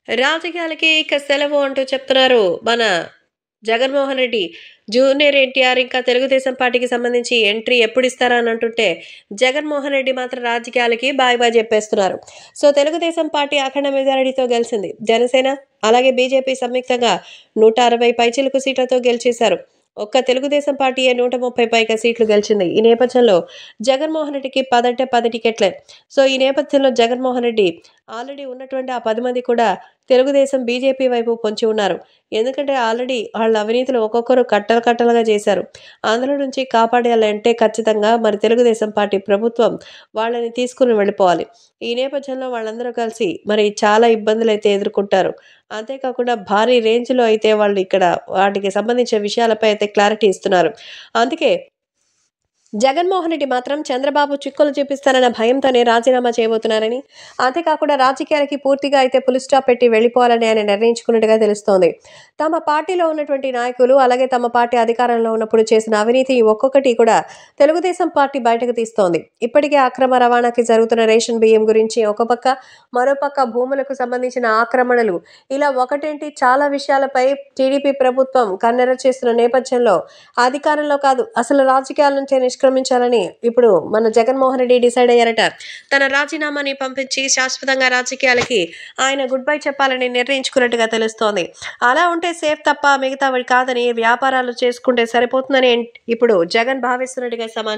రాజకీయాలకి ఇక సెలవు అంటూ చెప్తున్నారు మన జగన్మోహన్ రెడ్డి. జూనియర్ ఎన్టీఆర్ ఇంకా తెలుగుదేశం పార్టీకి సంబంధించి ఎంట్రీ ఎప్పుడిస్తారా అని అంటుంటే, జగన్మోహన్ రెడ్డి మాత్రం రాజకీయాలకి బాయ్ బాయ్ చెప్పేస్తున్నారు. సో, తెలుగుదేశం పార్టీ అఖండ మెజారిటీతో గెలిచింది. జనసేన అలాగే బీజేపీ సంయుక్తంగా 160 పైచిలుకు సీట్లతో గెలిచేశారు. ఒక్క తెలుగుదేశం పార్టీయే 130 పైగా సీట్లు గెలిచింది. ఈ నేపథ్యంలో జగన్మోహన్ రెడ్డికి 10 అంటే 10 టికెట్లే. సో, ఈ నేపథ్యంలో జగన్మోహన్ రెడ్డి ఆల్రెడీ ఉన్నటువంటి ఆ 10 మంది కూడా తెలుగుదేశం, బీజేపీ వైపు పొంచి ఉన్నారు. ఎందుకంటే ఆల్రెడీ వాళ్ళ అవినీతిలో ఒక్కొక్కరు కట్టలు కట్టలుగా చేశారు. అందులో నుంచి కాపాడాలంటే ఖచ్చితంగా మరి తెలుగుదేశం పార్టీ ప్రభుత్వం వాళ్ళని తీసుకొని వెళ్ళిపోవాలి. ఈ నేపథ్యంలో వాళ్ళందరూ కలిసి మరి చాలా ఇబ్బందులైతే ఎదుర్కొంటారు. అంతేకాకుండా భారీ రేంజ్‌లో అయితే వాళ్ళు ఇక్కడ వాటికి సంబంధించిన విషయాలపై అయితే క్లారిటీ ఇస్తున్నారు. అందుకే జగన్మోహన్ రెడ్డి మాత్రం చంద్రబాబు చుక్కలు చూపిస్తారన్న భయంతోనే రాజీనామా చేయబోతున్నారని, అంతేకాకుండా రాజకీయాలకి పూర్తిగా అయితే ఫుల్ స్టాప్ పెట్టి వెళ్ళిపోవాలని ఆయన నిర్ణయించుకున్నట్టుగా తెలుస్తోంది. తమ పార్టీలో ఉన్నటువంటి నాయకులు, అలాగే తమ పార్టీ అధికారంలో ఉన్నప్పుడు చేసిన అవినీతి ఒక్కొక్కటి కూడా తెలుగుదేశం పార్టీ బయటకు తీస్తోంది. ఇప్పటికే అక్రమ రవాణాకి జరుగుతున్న రేషన్ బియ్యం గురించి ఒక పక్క, మరోపక్క భూములకు సంబంధించిన ఆక్రమణలు, ఇలా ఒకటేంటి చాలా విషయాలపై టీడీపీ ప్రభుత్వం కన్నెర్ర చేస్తున్న నేపథ్యంలో అధికారంలో కాదు అసలు రాజకీయాల నుంచే నిష్క్రమించాలని ఇప్పుడు మన జగన్మోహన్ రెడ్డి డిసైడ్ అయ్యారట. తన రాజీనామాని పంపించి శాశ్వతంగా రాజకీయాలకి ఆయన గుడ్ బై చెప్పాలని నిర్ణయించుకున్నట్టుగా తెలుస్తోంది. అలా ఉంటే సేఫ్ తప్ప మిగతావి కాదని వ్యాపారాలు చేసుకుంటే సరిపోతుందని ఇప్పుడు జగన్ భావిస్తున్నట్టుగా సమాచారం.